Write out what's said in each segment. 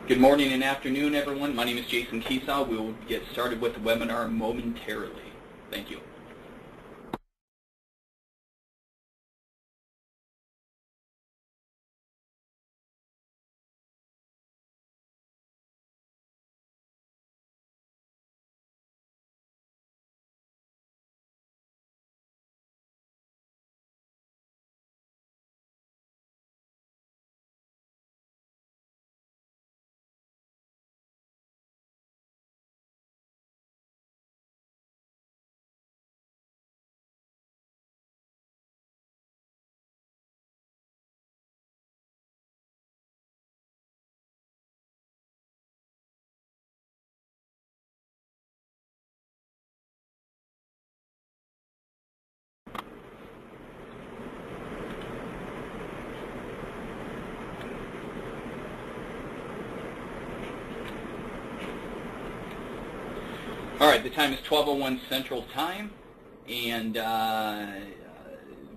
Good morning and afternoon, everyone. My name is Jason Keesaw. We will get started with the webinar momentarily. Thank you. All right, the time is 12:01 Central Time, and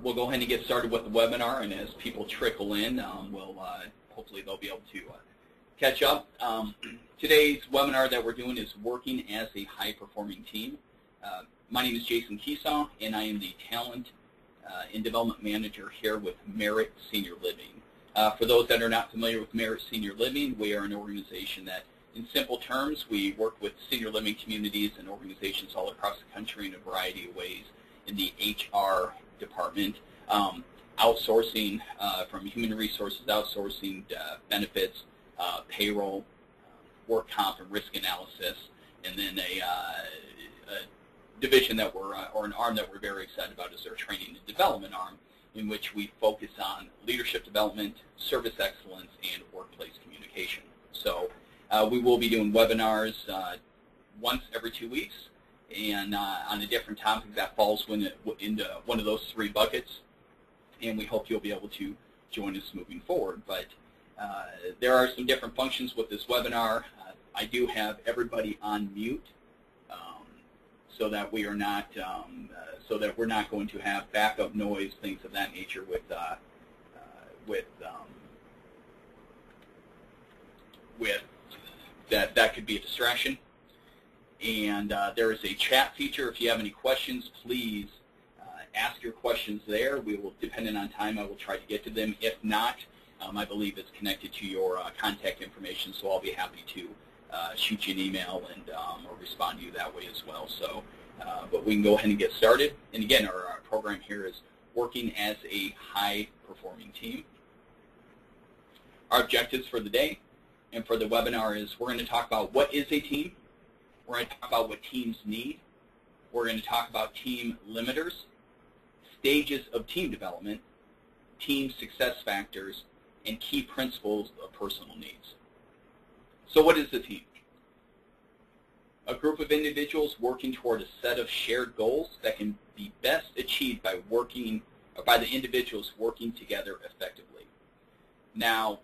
we'll go ahead and get started with the webinar. And as people trickle in, hopefully they'll be able to catch up. Today's webinar that we're doing is working as a high-performing team. My name is Jason Keesaw, and I am the Talent and Development Manager here with Merit Senior Living. For those that are not familiar with Merit Senior Living, we are an organization that, in simple terms, we work with senior living communities and organizations all across the country in a variety of ways in the HR department, outsourcing from human resources, outsourcing benefits, payroll, work comp and risk analysis, and then a division that we're, or an arm that we're very excited about is our training and development arm, in which we focus on leadership development, service excellence, and workplace communication. So we will be doing webinars once every 2 weeks, and on a different topic that falls into one of those three buckets, and we hope you'll be able to join us moving forward. But there are some different functions with this webinar. I do have everybody on mute, so that we are not, so that we're not going to have backup noise, things of that nature with that could be a distraction. And there is a chat feature. If you have any questions, please ask your questions there. We will, depending on time, I will try to get to them. If not, I believe it's connected to your contact information, so I'll be happy to shoot you an email and or respond to you that way as well. So, but we can go ahead and get started. And again, our program here is working as a high-performing team. Our objectives for the day and for the webinar is we're going to talk about what is a team. We're going to talk about what teams need. We're going to talk about team limiters, stages of team development, team success factors, and key principles of personal needs. So what is a team? A group of individuals working toward a set of shared goals that can be best achieved by the individuals working together effectively. Now,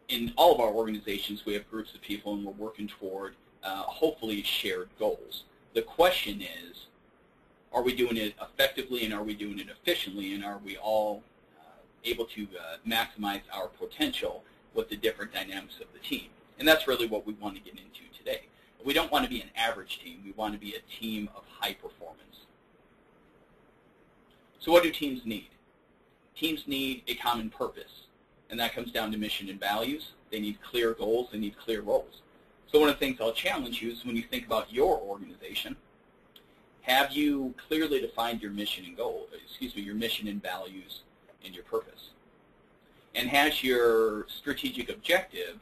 in all of our organizations, we have groups of people, and we're working toward hopefully shared goals. The question is, are we doing it effectively, and are we doing it efficiently, and are we all able to maximize our potential with the different dynamics of the team? And that's really what we want to get into today. We don't want to be an average team. We want to be a team of high performance. So what do teams need? Teams need a common purpose, and that comes down to mission and values. They need clear goals. They need clear roles. So one of the things I'll challenge you is when you think about your organization, have you clearly defined your mission and goal, your mission and values and your purpose? And has your strategic objective,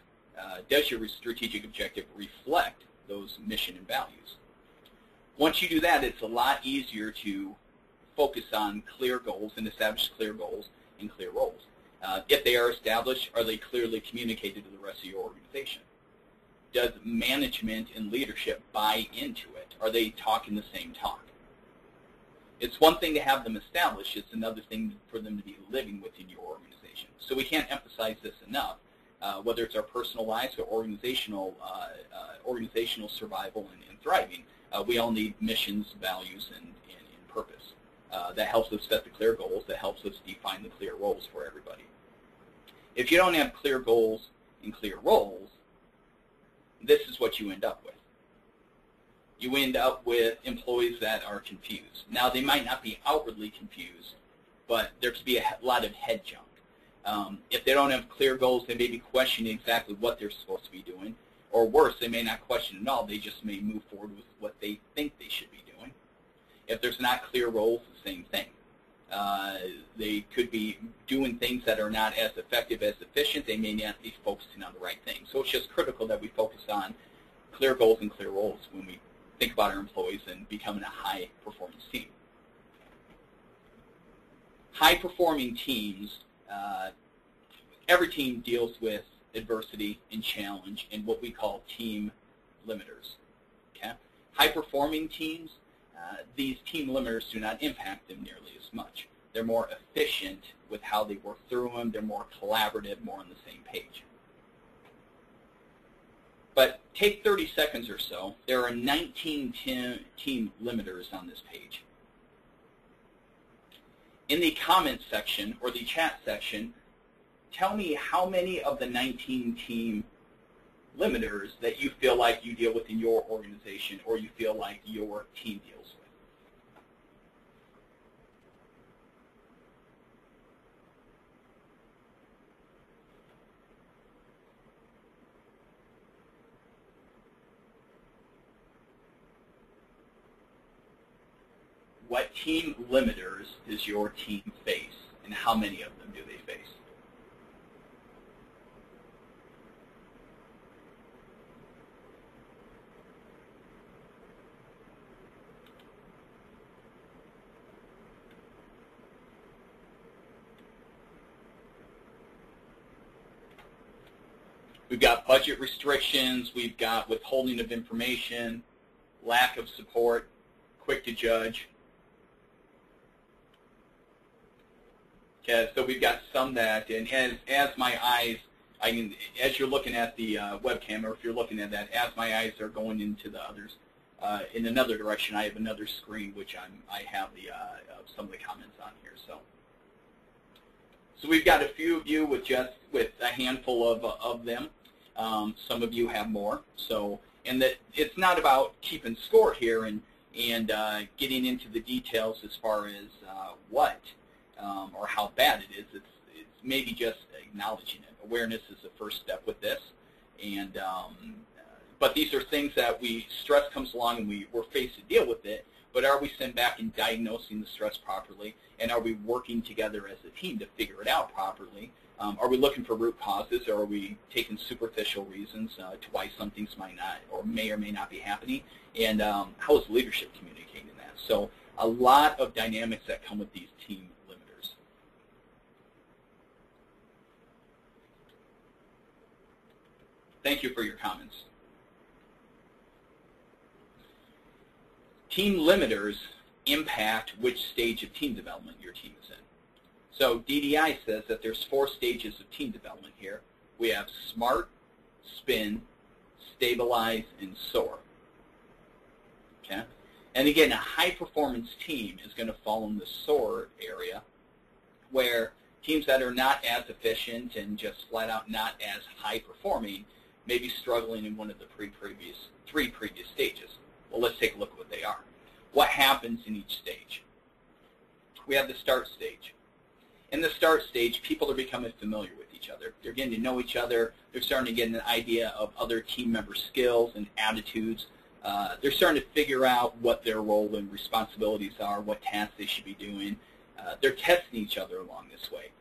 does your strategic objective reflect those mission and values? Once you do that, it's a lot easier to focus on clear goals and establish clear goals and clear roles. If they are established, are they clearly communicated to the rest of your organization? Does management and leadership buy into it? Are they talking the same talk? It's one thing to have them established. It's another thing for them to be living within your organization. So we can't emphasize this enough, whether it's our personal lives or organizational survival and thriving. We all need missions, values, and purpose. That helps us set the clear goals. That helps us define the clear roles for everybody. If you don't have clear goals and clear roles, this is what you end up with. You end up with employees that are confused. Now, they might not be outwardly confused, but there could be a lot of head junk. If they don't have clear goals, they may be questioning exactly what they're supposed to be doing. Or worse, they may not question at all. They just may move forward with what they think they should be doing. If there's not clear roles, the same thing. They could be doing things that are not as effective, as efficient. They may not be focusing on the right thing. So it's just critical that we focus on clear goals and clear roles when we think about our employees and becoming a high-performance team. High-performing teams, every team deals with adversity and challenge and what we call team limiters. Okay? High-performing teams, these team limiters do not impact them nearly as much. They're more efficient with how they work through them. They're more collaborative, more on the same page. But take 30 seconds or so. There are 19 team limiters on this page. In the comments section or the chat section, tell me how many of the 19 team limiters that you feel like you deal with in your organization or you feel like your team deals with. What team limiters does your team face, and how many of them do they face? We've got budget restrictions, we've got withholding of information, lack of support, quick to judge. Okay, so we've got some that, and as my eyes, as you're looking at the webcam, or if you're looking at that, as my eyes are going into the others, in another direction, I have another screen which I have the some of the comments on here. So we've got a few of you with a handful of them. Some of you have more. So, and that it's not about keeping score here and getting into the details as far as what. Or how bad it is. It's maybe just acknowledging it. Awareness is the first step with this. And but these are things that stress comes along and we're faced to deal with it. But are we sent back and diagnosing the stress properly? And are we working together as a team to figure it out properly? Are we looking for root causes, or are we taking superficial reasons to why some things might not or may not be happening? And how is leadership communicating that? So a lot of dynamics that come with these team limiters. Thank you for your comments. Team limiters impact which stage of team development your team is in. So DDI says that there's 4 stages of team development here. We have SMART, SPIN, Stabilize, and SOAR. Okay? And again, a high-performance team is going to fall in the SOAR area, where teams that are not as efficient and just flat out not as high-performing may be struggling in one of the 3 previous stages. Well, let's take a look at what they are. What happens in each stage? We have the start stage. In the start stage, people are becoming familiar with each other. They're getting to know each other. They're starting to get an idea of other team member skills and attitudes. They're starting to figure out what their role and responsibilities are, what tasks they should be doing. They're testing each other along this way.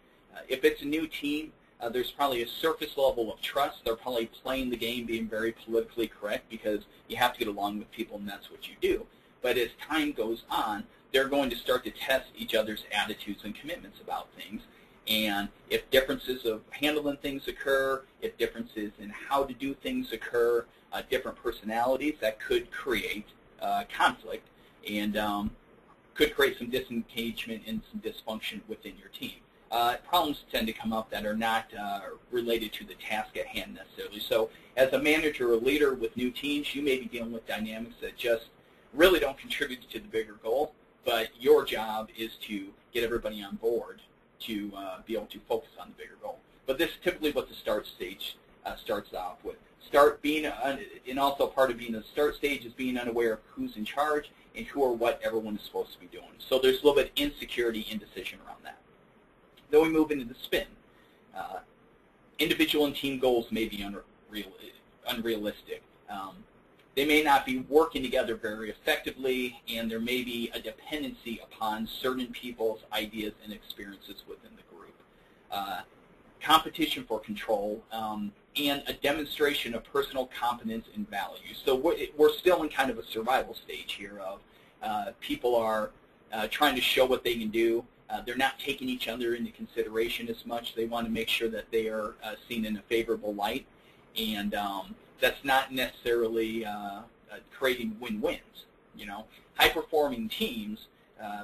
If it's a new team, there's probably a surface level of trust. They're probably playing the game, being very politically correct, because you have to get along with people, and that's what you do. But as time goes on, they're going to start to test each other's attitudes and commitments about things. And if differences of handling things occur, if differences in how to do things occur, different personalities, that could create conflict and could create some disengagement and some dysfunction within your team. Problems tend to come up that are not related to the task at hand necessarily. So as a manager or leader with new teams, you may be dealing with dynamics that just really don't contribute to the bigger goal, but your job is to get everybody on board to be able to focus on the bigger goal. But this is typically what the start stage starts off with. And also part of being the start stage is being unaware of who's in charge and who or what everyone is supposed to be doing. So there's a little bit of insecurity, indecision around that. Then we move into the spin. Individual and team goals may be unrealistic. They may not be working together very effectively, and there may be a dependency upon certain people's ideas and experiences within the group. Competition for control, and a demonstration of personal competence and value. So we're still in kind of a survival stage here of people are trying to show what they can do. They're not taking each other into consideration as much. They want to make sure that they are seen in a favorable light, and that's not necessarily creating win-wins. You know, high-performing teams,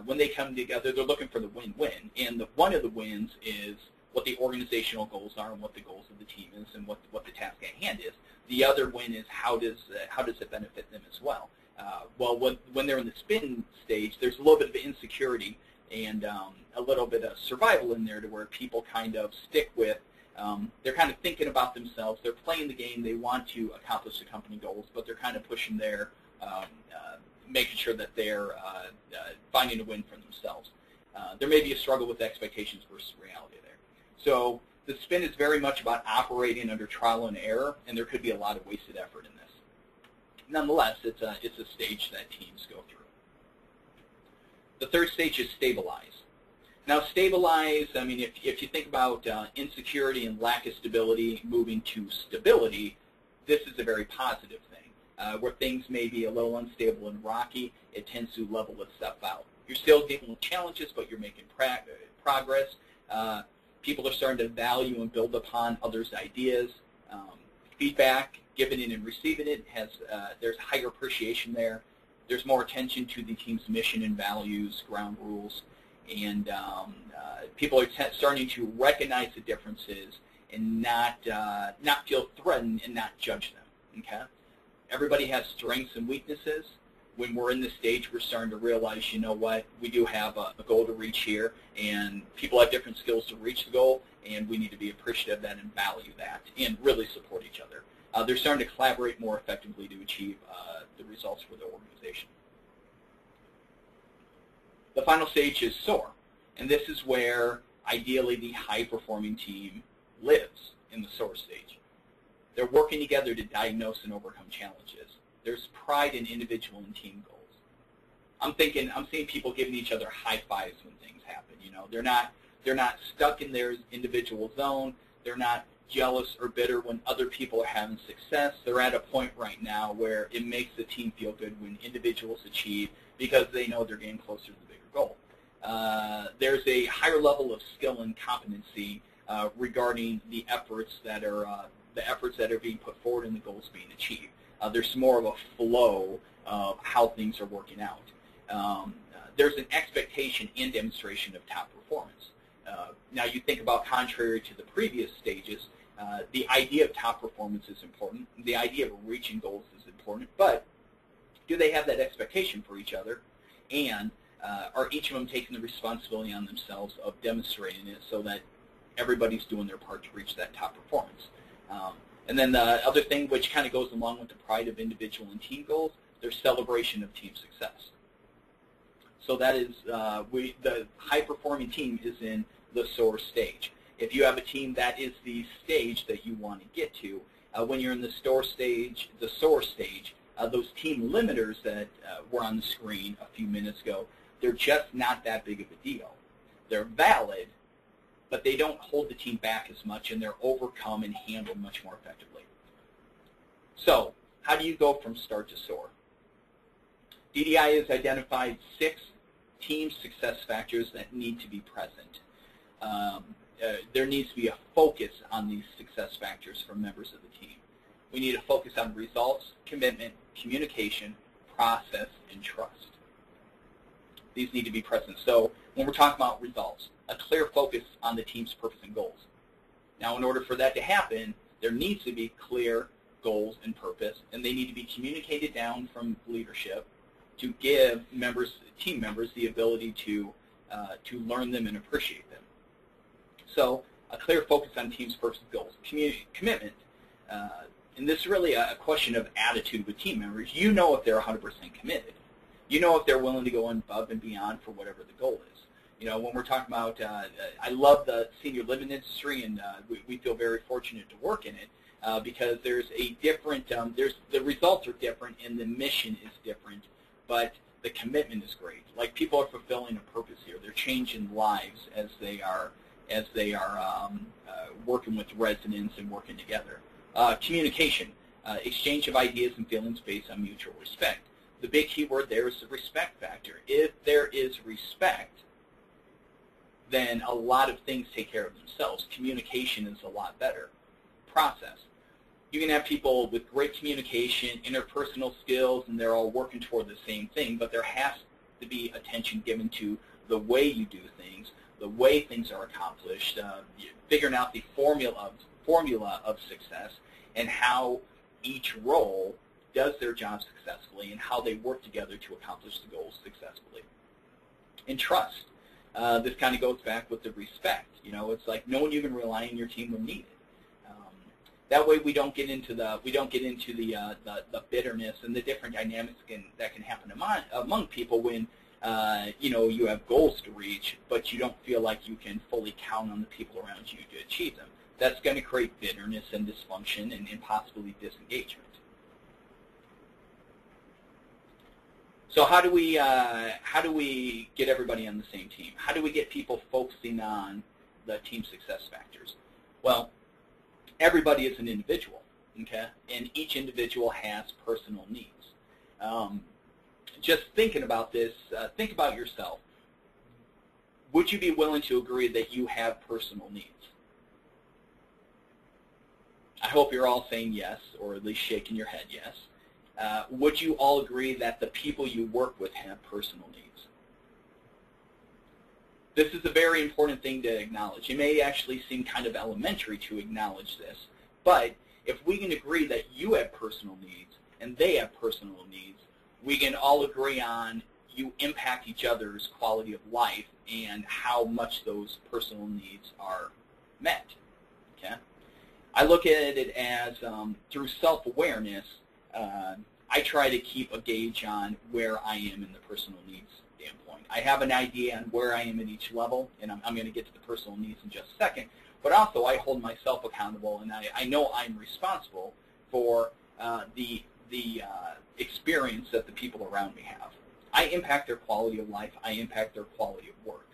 when they come together, they're looking for the win-win, and one of the wins is what the organizational goals are and what the goals of the team is and what the task at hand is. The other win is how does it benefit them as well. Well, when they're in the spin stage, there's a little bit of insecurity and a little bit of survival in there to where people kind of stick with, they're kind of thinking about themselves, they're playing the game, they want to accomplish the company goals, but they're kind of pushing their, making sure that they're finding a win for themselves. There may be a struggle with expectations versus reality there. So the spin is very much about operating under trial and error, and there could be a lot of wasted effort in this. Nonetheless, it's a stage that teams go through. The third stage is stabilize. Now, stabilize, I mean, if you think about insecurity and lack of stability moving to stability, this is a very positive thing. Where things may be a little unstable and rocky, it tends to level itself out. You're still dealing with challenges, but you're making progress. People are starting to value and build upon others' ideas. Feedback, giving it and receiving it, there's higher appreciation there. There's more attention to the team's mission and values, ground rules, and people are starting to recognize the differences and not feel threatened and not judge them. Okay, everybody has strengths and weaknesses. When we're in this stage, we're starting to realize, you know what, we do have a goal to reach here, and people have different skills to reach the goal, and we need to be appreciative of that and value that and really support each other. They're starting to collaborate more effectively to achieve the results for the organization. The final stage is soar, and this is where ideally the high-performing team lives in the soar stage. They're working together to diagnose and overcome challenges. There's pride in individual and team goals. I'm seeing people giving each other high fives when things happen. You know, they're not stuck in their individual zone. They're not jealous or bitter when other people are having success. They're at a point right now where it makes the team feel good when individuals achieve because they know they're getting closer to the bigger goal. There's a higher level of skill and competency regarding the efforts that are being put forward and the goals being achieved. There's more of a flow of how things are working out. There's an expectation and demonstration of top performance. Now you think about, contrary to the previous stages, the idea of top performance is important. The idea of reaching goals is important, but do they have that expectation for each other? And are each of them taking the responsibility on themselves of demonstrating it so that everybody's doing their part to reach that top performance? And then the other thing, which kind of goes along with the pride of individual and team goals, there's celebration of team success. So that is, the high-performing team is in the soar stage. If you have a team, that is the stage that you want to get to. When you're in the soar stage, those team limiters that were on the screen a few minutes ago, they're just not that big of a deal. They're valid, but they don't hold the team back as much, and they're overcome and handled much more effectively. So, how do you go from start to soar? DDI has identified 6 team success factors that need to be present. There needs to be a focus on these success factors for members of the team. We need to focus on results, commitment, communication, process, and trust. These need to be present. So when we're talking about results, a clear focus on the team's purpose and goals. Now, in order for that to happen, there needs to be clear goals and purpose, and they need to be communicated down from leadership to give team members the ability to learn them and appreciate them. So a clear focus on team's purpose and goals. Commitment. and this is really a question of attitude with team members. You know if they're 100% committed. You know if they're willing to go above and beyond for whatever the goal is. You know, when we're talking about, I love the senior living industry, and we feel very fortunate to work in it because there's a different, the results are different and the mission is different, but the commitment is great. Like, people are fulfilling a purpose here. They're changing lives as they are working with residents and working together. Communication, exchange of ideas and feelings based on mutual respect. The big key word there is the respect factor. If there is respect, then a lot of things take care of themselves. Communication is a lot better. Process. You can have people with great communication, interpersonal skills, and they're all working toward the same thing, but there has to be attention given to the way you do things, the way things are accomplished, figuring out the formula of success, and how each role does their job successfully and how they work together to accomplish the goals successfully. And trust. This kind of goes back with the respect. You know, it's like knowing you can rely on your team when needed. That way, we don't get into the bitterness and the different dynamics that can happen among people when you know, you have goals to reach, but you don't feel like you can fully count on the people around you to achieve them. That's going to create bitterness and dysfunction and possibly disengagement. So how do we get everybody on the same team? How do we get people focusing on the team success factors? Well, everybody is an individual, okay? And each individual has personal needs. Just thinking about this, think about yourself. Would you be willing to agree that you have personal needs? I hope you're all saying yes, or at least shaking your head yes. Would you all agree that the people you work with have personal needs? This is a very important thing to acknowledge. It may actually seem kind of elementary to acknowledge this, but if we can agree that you have personal needs and they have personal needs, we can all agree on you impact each other's quality of life and how much those personal needs are met. Okay? I look at it as through self-awareness, I try to keep a gauge on where I am in the personal needs standpoint. I have an idea on where I am at each level, and I'm going to get to the personal needs in just a second, but also I hold myself accountable, and I know I'm responsible for the experience that the people around me have. I impact their quality of life. I impact their quality of work.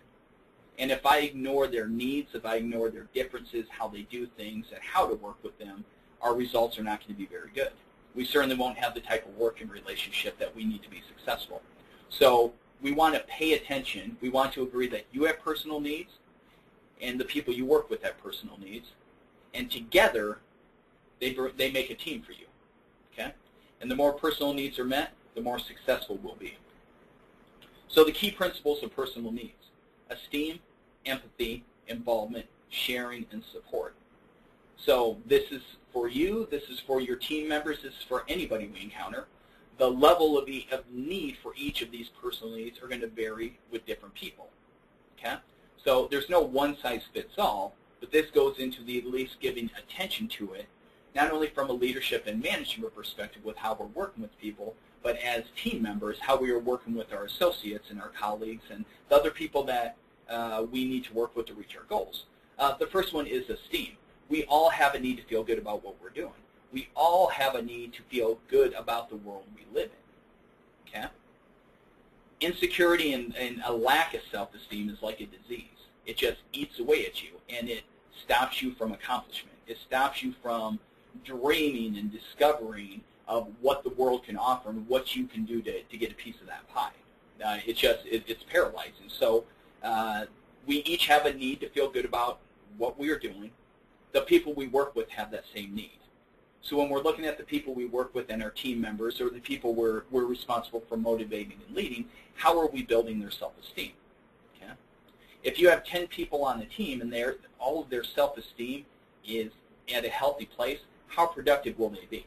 And if I ignore their needs, if I ignore their differences, how they do things, and how to work with them, our results are not going to be very good. We certainly won't have the type of working relationship that we need to be successful. So we want to pay attention. We want to agree that you have personal needs and the people you work with have personal needs. And together, they make a team for you. Okay? And the more personal needs are met, the more successful we'll be. So the key principles of personal needs: esteem, empathy, involvement, sharing, and support. So this is for you, this is for your team members, this is for anybody we encounter. The level of need for each of these personal needs are going to vary with different people. Okay? So there's no one-size-fits-all, but this goes into the at least giving attention to it, not only from a leadership and management perspective with how we're working with people, but as team members, how we are working with our associates and our colleagues and the other people that we need to work with to reach our goals. The first one is esteem. We all have a need to feel good about what we're doing. We all have a need to feel good about the world we live in. Okay? Insecurity and a lack of self-esteem is like a disease. It just eats away at you, and it stops you from accomplishment. It stops you from dreaming and discovering of what the world can offer and what you can do to get a piece of that pie. It's paralyzing. So we each have a need to feel good about what we are doing. The people we work with have that same need. So when we're looking at the people we work with and our team members, or the people we're responsible for motivating and leading, how are we building their self-esteem? Okay? If you have 10 people on the team and all of their self-esteem is at a healthy place, how productive will they be?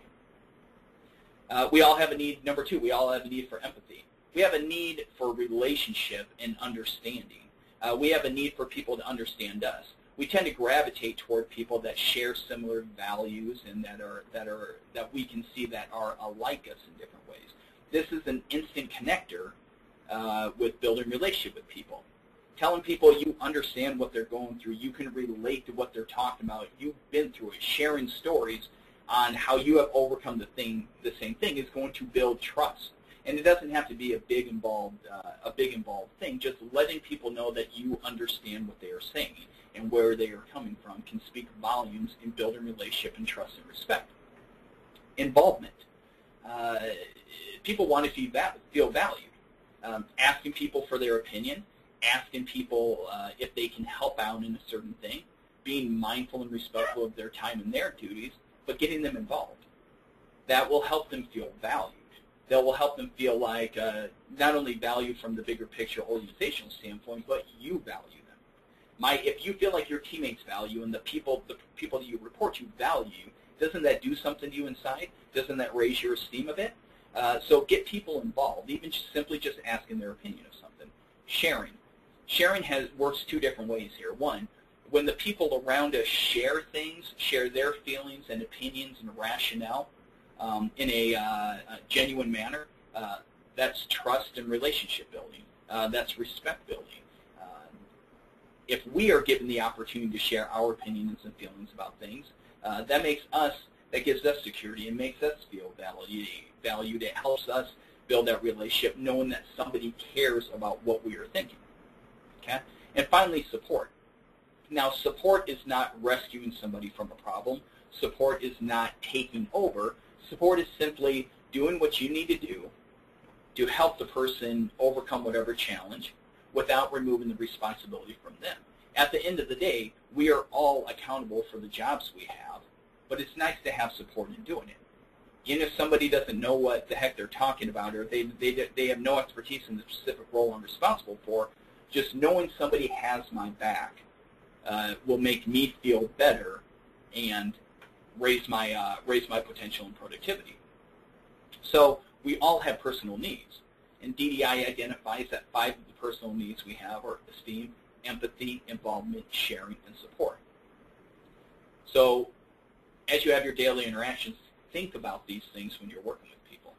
We all have a need, number two, we all have a need for empathy. We have a need for relationship and understanding. We have a need for people to understand us. we tend to gravitate toward people that share similar values and that we can see that are alike us in different ways. This is an instant connector with building relationship with people. Telling people you understand what they're going through, you can relate to what they're talking about, you've been through it, sharing stories on how you have overcome the same thing is going to build trust. And it doesn't have to be a big involved thing. Just letting people know that you understand what they are saying and where they are coming from can speak volumes in building relationship and trust and respect. Involvement. People want to feel valued. Asking people for their opinion, asking people if they can help out in a certain thing, being mindful and respectful of their time and their duties, but getting them involved. That will help them feel valued. That will help them feel like not only value from the bigger picture organizational standpoint, but you value them. If you feel like your teammates value and the people that you report to value, doesn't that do something to you inside? Doesn't that raise your esteem a bit? So get people involved, even simply just asking their opinion of something. Sharing. Sharing works two different ways here. One, when the people around us share things, share their feelings and opinions and rationale in a genuine manner, that's trust and relationship building. That's respect building. If we are given the opportunity to share our opinions and feelings about things, that gives us security and makes us feel valued. It helps us build that relationship knowing that somebody cares about what we are thinking. Okay? And finally, support. Now, support is not rescuing somebody from a problem. Support is not taking over. Support is simply doing what you need to do to help the person overcome whatever challenge without removing the responsibility from them. At the end of the day, we are all accountable for the jobs we have, but it's nice to have support in doing it. Even if somebody doesn't know what the heck they're talking about or they have no expertise in the specific role I'm responsible for, just knowing somebody has my back will make me feel better and raise my potential and productivity. So we all have personal needs, and DDI identifies that 5 of the personal needs we have are esteem, empathy, involvement, sharing, and support. So as you have your daily interactions, think about these things when you're working with people.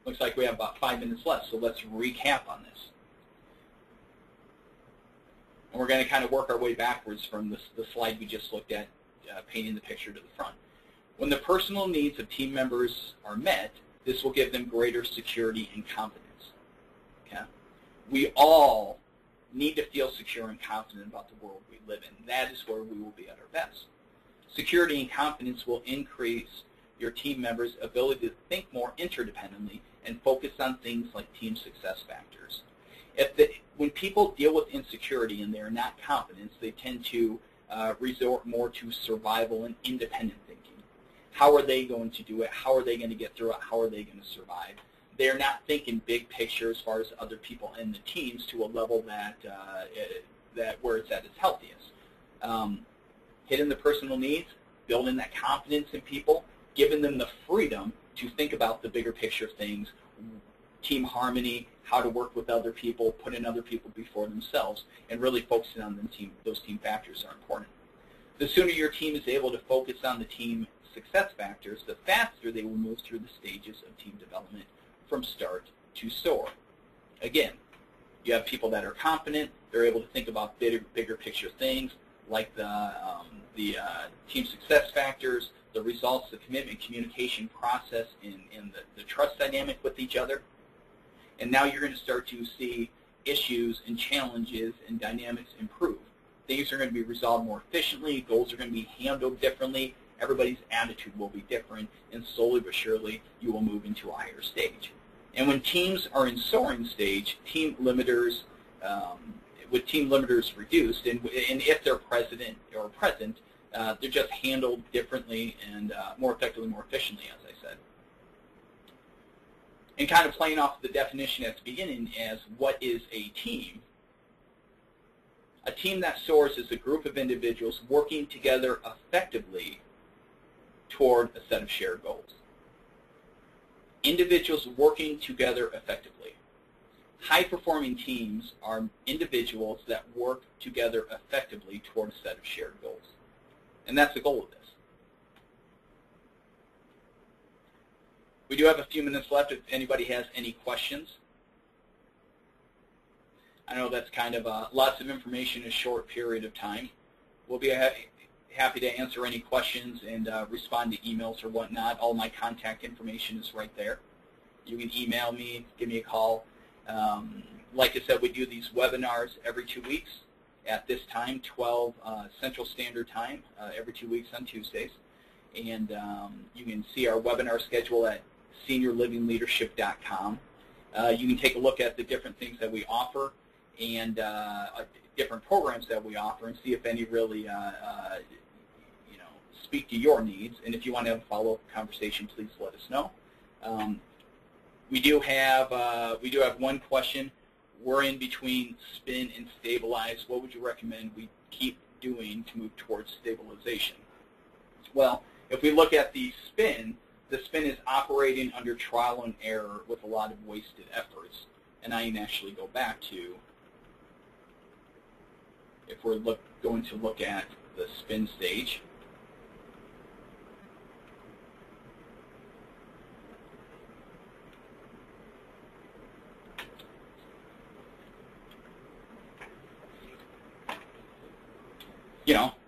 Looks like we have about 5 minutes left, so let's recap on this. And we're going to kind of work our way backwards from the slide we just looked at, painting the picture to the front. When the personal needs of team members are met, this will give them greater security and confidence. Okay? We all need to feel secure and confident about the world we live in. That is where we will be at our best. Security and confidence will increase your team members' ability to think more interdependently and focus on things like team success factors. When people deal with insecurity and they're not confident, they tend to resort more to survival and independent thinking. How are they going to do it? How are they going to get through it? How are they going to survive? They're not thinking big picture as far as other people in the teams to a level that where it's at its healthiest. Hitting the personal needs, building that confidence in people, giving them the freedom to think about the bigger picture things, team harmony, how to work with other people, putting other people before themselves, and really focusing on those team factors are important. The sooner your team is able to focus on the team success factors, the faster they will move through the stages of team development from start to soar. Again, you have people that are confident, they're able to think about bigger picture things like the team success factors, the results, the commitment, communication process, and the trust dynamic with each other. And now you're going to start to see issues and challenges and dynamics improve. Things are going to be resolved more efficiently, goals are going to be handled differently, everybody's attitude will be different, and slowly but surely you will move into a higher stage. And when teams are in soaring stage, with team limiters reduced, and if they're present, they're just handled differently and more effectively, more efficiently, as I said. And kind of playing off the definition at the beginning as what is a team that soars is a group of individuals working together effectively toward a set of shared goals. Individuals working together effectively. high-performing teams are individuals that work together effectively toward a set of shared goals. And that's the goal of this. We do have a few minutes left if anybody has any questions. I know that's kind of lots of information in a short period of time. We'll be happy to answer any questions and respond to emails or whatnot. All my contact information is right there. You can email me, give me a call. Like I said, we do these webinars every 2 weeks at this time, 12 Central Standard Time, every 2 weeks on Tuesdays. And you can see our webinar schedule at seniorlivingleadership.com. You can take a look at the different things that we offer and different programs that we offer and see if any really speak to your needs. And if you want to have a follow-up conversation, please let us know. We do have one question. We're in between spin and stabilize. What would you recommend we keep doing to move towards stabilization? Well, if we look at the spin is operating under trial and error with a lot of wasted efforts. And I can actually go back to, if we're going to look at the spin stage,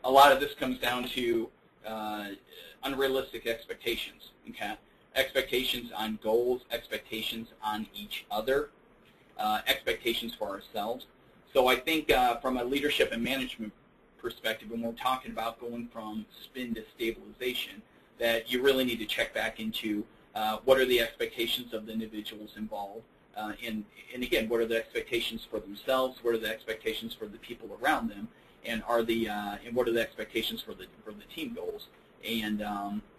a lot of this comes down to unrealistic expectations, okay? Expectations on goals, expectations on each other, expectations for ourselves. So I think from a leadership and management perspective, when we're talking about going from spin to stabilization, that you really need to check back into what are the expectations of the individuals involved, and again, what are the expectations for themselves, what are the expectations for the people around them, and what are the expectations for the team goals, and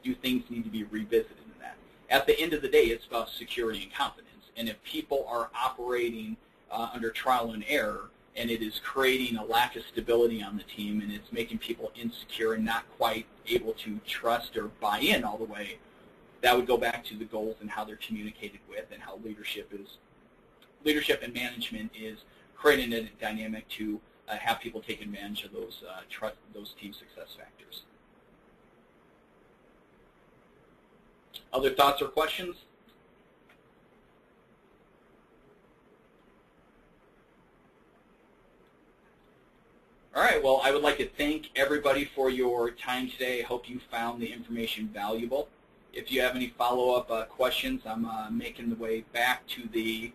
do things need to be revisited in that. At the end of the day, it's about security and confidence, and if people are operating under trial and error, and it is creating a lack of stability on the team, and it's making people insecure and not quite able to trust or buy in all the way, that would go back to the goals and how they're communicated with, and how leadership and management is creating a dynamic to have people take advantage of those team success factors. Other thoughts or questions? All right, well, I would like to thank everybody for your time today. I hope you found the information valuable. If you have any follow-up questions, I'm making the way back to the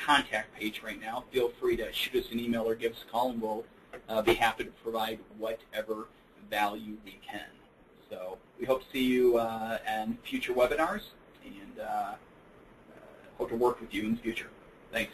contact page right now. Feel free to shoot us an email or give us a call, and we'll be happy to provide whatever value we can. So we hope to see you in future webinars, and hope to work with you in the future. Thanks.